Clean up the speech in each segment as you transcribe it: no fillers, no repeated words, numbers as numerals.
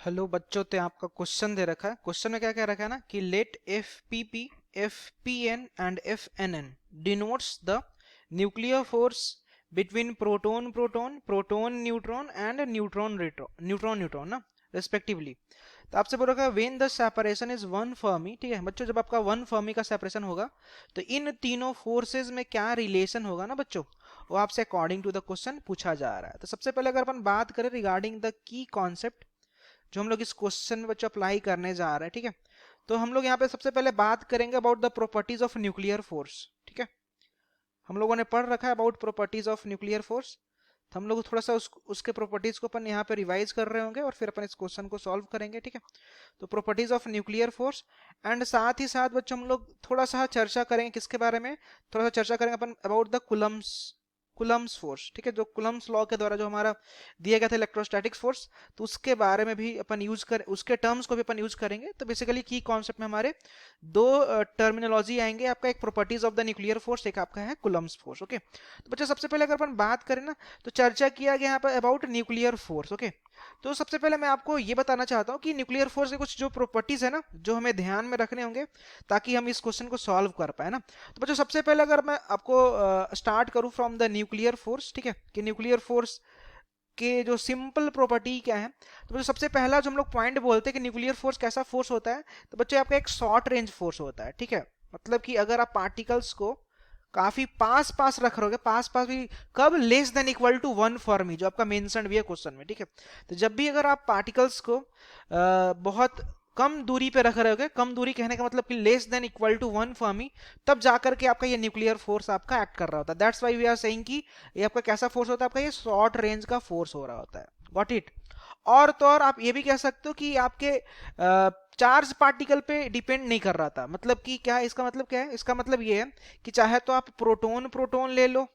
Hello बच्चों, तो आपका क्वेश्चन दे रखा है। क्वेश्चन में क्या कह रखा है ना कि let F P P, F P N and F N N denotes the nuclear force between proton proton, proton neutron and neutron neutron neutron ना रेस्पेक्टिवली। तो आपसे बोल रखा है when the separation is one fermi. ठीक है बच्चों, जब आपका वन फर्मी का सेपरेशन होगा तो इन तीनों फोर्सेज में क्या रिलेशन होगा ना बच्चों, वो आपसे अकॉर्डिंग टू द क्वेश्चन पूछा जा रहा है। तो सबसे पहले अगर अपन बात करें रिगार्डिंग द की कॉन्सेप्ट जो हम लोग इस क्वेश्चन में बच्चों अप्लाई करने जा रहे हैं, ठीक है। तो हम लोग यहाँ पे सबसे पहले बात करेंगे about the properties of nuclear force. ठीक है, हम लोगों ने पढ़ रखा है about properties of nuclear force. तो हम लोग थोड़ा सा उसके प्रॉपर्टीज को अपन यहाँ पे रिवाइज कर रहे होंगे और फिर अपन इस क्वेश्चन को सॉल्व करेंगे। ठीक है, तो properties of nuclear force and साथ ही साथ बच्चों हम लोग थोड़ा सा चर्चा करेंगे किसके बारे में, थोड़ा सा चर्चा करेंगे अपन अबाउट द कुलम्स फोर्स। ठीक है, जो कुलम्स लॉ के द्वारा जो हमारा दिया गया था इलेक्ट्रोस्टैटिक्स फोर्स, तो उसके बारे में भी अपन यूज कर उसके टर्म्स को भी अपन यूज करेंगे। तो बेसिकली की कॉन्सेप्ट में हमारे दो टर्मिनोलॉजी आएंगे, आपका एक properties of the nuclear force, एक आपका है कुलम्स फोर्स। ओके, तो बच्चों सबसे पहले अगर अपन बात करें ना तो चर्चा किया गया यहाँ पर अबाउट न्यूक्लियर फोर्स। ओके, तो सबसे पहले मैं आपको ये बताना चाहता हूँ कि न्यूक्लियर फोर्स के कुछ जो प्रॉपर्टीज है ना जो हमें ध्यान में रखने होंगे ताकि हम इस क्वेश्चन को सॉल्व कर पाए ना। तो बच्चों सबसे पहले अगर मैं आपको स्टार्ट करूं फ्रॉम द न्यूक्लियर फोर्स, ठीक है, कि न्यूक्लियर फोर्स के जो सिंपल प्रॉपर्टी क्या है। तो बच्चों सबसे पहला जो हम लोग पॉइंट बोलते हैं कि न्यूक्लियर फोर्स कैसा फोर्स होता है, तो बच्चों आपका एक शॉर्ट रेंज फोर्स होता है। ठीक है, मतलब कि अगर आप पार्टिकल्स को काफी पास पास रख रहोगे, पास पास भी कब, less than equal to one fermi, जो आपका मेंशन भी है क्वेश्चन में। ठीक है, तो जब भी अगर आप पार्टिकल्स को बहुत कम दूरी पे रख रहे होगे, कम दूरी कहने का मतलब कि less than equal to one fermi, तब जाकर के आपका ये न्यूक्लियर फोर्स आपका एक्ट कर रहा होता है। That's why we are saying कि ये आपका कैसा फोर्स होता है, आपका ये शॉर्ट रेंज का फोर्स हो रहा होता है। Got it. और तो और आप ये भी कह सकते हो कि आपके चार्ज पार्टिकल पे डिपेंड नहीं कर रहा था। मतलब कि क्या, इसका मतलब क्या है, इसका मतलब ये है कि चाहे तो आप प्रोटोन प्रोटोन ले लो,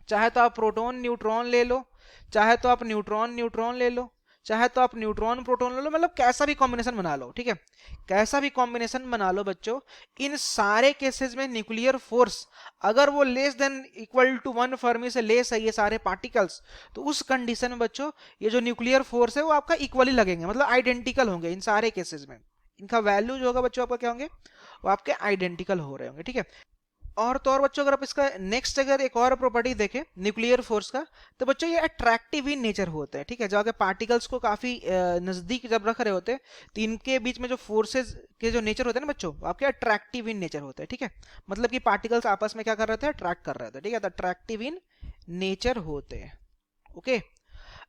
चाहे तो आप प्रोटोन न्यूट्रॉन ले लो, चाहे तो आप न्यूट्रॉन न्यूट्रॉन ले लो, चाहे तो आप न्यूट्रॉन प्रोटॉन ले लो, मतलब कैसा भी कॉम्बिनेशन बना लो। ठीक है, कैसा भी कॉम्बिनेशन बना लो बच्चों, इन सारे केसेस में न्यूक्लियर फोर्स अगर वो less than equal to one fermi से लेस है ये सारे पार्टिकल्स, तो उस कंडीशन में बच्चों ये जो न्यूक्लियर फोर्स है वो आपका इक्वली लगेंगे, मतलब आइडेंटिकल होंगे इन सारे केसेस में। इनका वैल्यू जो होगा बच्चों आपका क्या होंगे, वो आपके आइडेंटिकल हो रहे होंगे। ठीक है, और तो और बच्चों अगर आप इसका नेक्स्ट अगर एक और प्रॉपर्टी देखें न्यूक्लियर फोर्स का, तो बच्चों ये अट्रैक्टिव इन नेचर होते हैं। ठीक है, जब अगर पार्टिकल्स को काफी नजदीक जब रख रहे होते हैं तो इनके बीच में जो फोर्सेज के जो नेचर होते हैं ना बच्चों, आपके अट्रैक्टिव इन नेचर होते हैं। ठीक है, मतलब कि पार्टिकल्स आपस में क्या कर रहे थे, अट्रैक्ट कर रहे थे। ठीक है, तो अट्रैक्टिव इन नेचर होते हैं। ओके,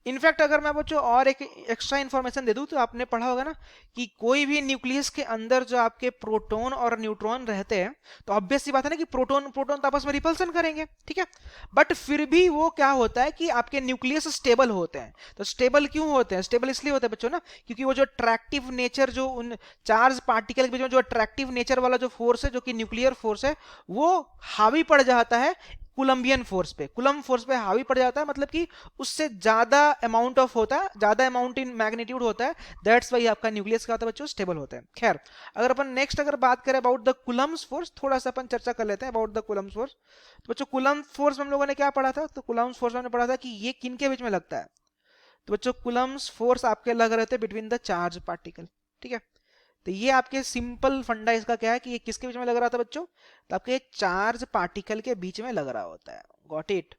इनफैक्ट अगर मैं बच्चों और एक एक्स्ट्रा इंफॉर्मेशन दे दूं तो आपने पढ़ा होगा ना कि कोई भी न्यूक्लियस के अंदर जो आपके प्रोटॉन और न्यूट्रॉन रहते हैं, तो ऑब्वियस सी बात है ना कि प्रोटॉन प्रोटॉन तो आपस में रिपल्सन करेंगे। ठीक है, बट फिर भी वो क्या होता है कि आपके न्यूक्लियस स्टेबल होते हैं। तो स्टेबल क्यों होते हैं, स्टेबल इसलिए होते हैं बच्चों ना क्योंकि वो जो अट्रैक्टिव नेचर, जो उन चार्ज पार्टिकल के बीच में जो अट्रैक्टिव नेचर वाला जो फोर्स है, जो कि न्यूक्लियर फोर्स है, वो हावी पड़ जाता है कुलम्बियन फोर्स पे, कुलम फोर्स पे हावी पड़ जाता है। मतलब कि उससे ज्यादा अमाउंट ऑफ होता है, ज्यादा अमाउंट इन मैग्नीट्यूड होता है। दैट्स वाई आपका न्यूक्लियस क्या होता है बच्चों, स्टेबल होता है। खैर, अगर अपन नेक्स्ट अगर बात करें अबाउट द कुलम्स फोर्स, थोड़ा सा अपन चर्चा कर लेते हैं अबाउट द कुलम्स फोर्स। तो बच्चों कुलम फोर्स में हम लोगों ने क्या पढ़ा था, तो कुलम्स फोर्स में हमने पढ़ा था कि ये किन के बीच में लगता है। तो बच्चों कुलम्स फोर्स आपके लग रहे थे बिटवीन द चार्ज पार्टिकल। ठीक है, तो ये आपके सिंपल फंडा इसका क्या है कि ये किसके बीच में लग रहा था बच्चों, तो आपके चार्ज पार्टिकल के बीच में लग रहा होता है। Got it.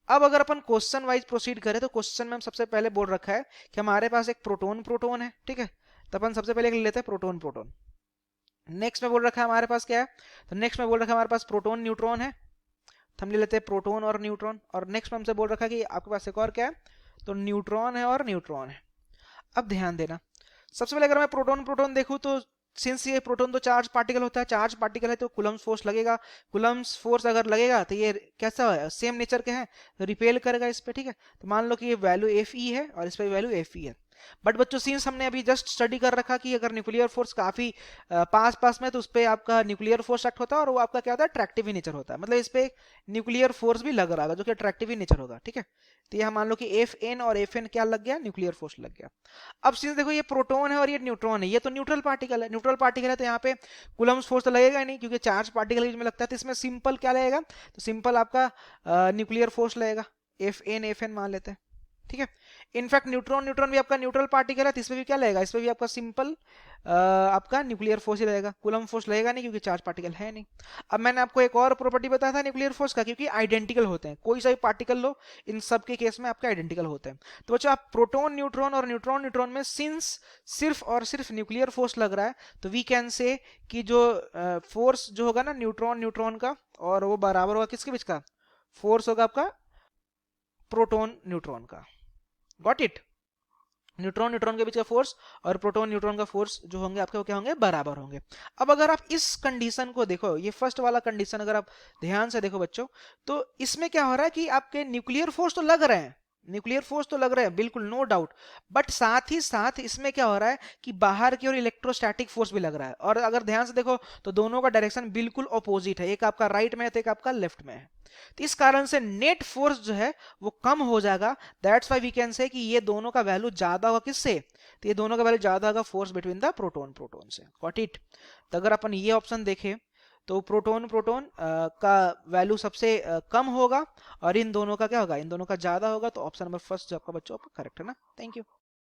अब अगर अपन क्वेश्चन वाइज प्रोसीड करें तो क्वेश्चन में हम सबसे पहले बोल रखा है कि हमारे पास एक प्रोटोन प्रोटोन है। ठीक है, तो अपन सबसे पहले लेते हैं प्रोटोन प्रोटोन। नेक्स्ट में बोल रखा है हमारे पास क्या है, तो नेक्स्ट में बोल रखा है हमारे पास प्रोटोन न्यूट्रॉन है, तो हम ले लेते हैं प्रोटोन और न्यूट्रॉन। और नेक्स्ट में हमसे बोल रखा है कि आपके पास एक और क्या है, तो न्यूट्रॉन है और न्यूट्रॉन है। अब ध्यान देना, सबसे पहले अगर मैं प्रोटोन प्रोटोन देखूं तो सिंस ये प्रोटोन तो चार्ज पार्टिकल होता है, चार्ज पार्टिकल है तो कुलम्स फोर्स लगेगा। कुलम्स फोर्स अगर लगेगा तो ये कैसा है, सेम नेचर के हैं, तो रिपेल करेगा इस पे। ठीक है, तो मान लो कि ये वैल्यू एफ ई है और इस पे वैल्यू एफ ई है। बट बच्चों सिंस हमने अभी जस्ट स्टडी कर रखा कि अगर न्यूक्लियर फोर्स काफी पास पास में तो उस पर आपका न्यूक्लियर फोर्स एक्ट होता है और वो आपका क्या होता है, अट्रैक्टिव ही नेचर होता है। मतलब इस पे न्यूक्लियर फोर्स भी लग रहा है जो कि अट्रैक्टिव ही नेचर होगा। ठीक है, तो यह मान लो कि एफ एन और एफ एन क्या लग गया, न्यूक्लियर फोर्स लग गया। अब सिंस देखो ये प्रोटोन है और ये न्यूट्रॉन है, ये तो न्यूट्रल पार्टिकल है, न्यूट्रल पार्टिकल है तो यहाँ पे कुलम्स फोर्स तो लगेगा ही नहीं क्योंकि चार्ज पार्टिकल के बीच में लगता है। तो इसमें सिंपल क्या लगेगा, तो सिंपल आपका न्यूक्लियर फोर्स लगेगा, एफ एन मान लेते हैं। ठीक है, इनफैक्ट न्यूट्रॉन न्यूट्रॉन भी आपका न्यूट्रल पार्टिकल है, तो इसमें भी क्या लगेगा, इसमें भी आपका सिंपल आपका न्यूक्लियर फोर्स ही रहेगा, कूलम फोर्स लगेगा नहीं क्योंकि चार्ज पार्टिकल है नहीं। अब मैंने आपको एक और प्रॉपर्टी बताया था न्यूक्लियर फोर्स का, क्योंकि आइडेंटिकल होते हैं, कोई सा भी पार्टिकल लो इन सब के केस में आपके आइडेंटिकल होते हैं। तो बच्चों आप प्रोटॉन न्यूट्रॉन और न्यूट्रॉन न्यूट्रॉन में सिंस सिर्फ और सिर्फ न्यूक्लियर फोर्स लग रहा है, तो वी कैन से कि जो फोर्स जो होगा ना न्यूट्रॉन न्यूट्रॉन का, और वो बराबर होगा किसके बीच का, फोर्स होगा आपका प्रोटॉन न्यूट्रॉन का। Got it. न्यूट्रॉन न्यूट्रॉन के बीच का फोर्स और प्रोटॉन न्यूट्रॉन का फोर्स जो होंगे आपके वो क्या होंगे, बराबर होंगे। अब अगर आप इस कंडीशन को देखो, ये फर्स्ट वाला कंडीशन अगर आप ध्यान से देखो बच्चों, तो इसमें क्या हो रहा है कि आपके न्यूक्लियर फोर्स तो लग रहे हैं, न्यूक्लियर फोर्स तो लग रहे हैं बिल्कुल नो डाउट, बट साथ ही साथ इसमें क्या हो रहा है कि बाहर की ओर इलेक्ट्रोस्टैटिक फोर्स भी लग रहा है। और अगर ध्यान से देखो तो दोनों का डायरेक्शन बिल्कुल ऑपोजिट है, एक आपका राइट में है तो एक आपका लेफ्ट में है। तो इस कारण से नेट फोर्स जो है वो कम हो जाएगा। That's why we can say कि ये दोनों का वैल्यू ज्यादा होगा किससे, तो ये दोनों का वैल्यू ज्यादा होगा force between the proton proton से। Got it. तो अगर अपन ये ऑप्शन देखें तो प्रोटॉन प्रोटॉन का वैल्यू सबसे कम होगा और इन दोनों का क्या होगा, इन दोनों का ज्यादा होगा। तो ऑप्शन नंबर फर्स्ट जो आपका बच्चों आपका करेक्ट है ना। Thank you.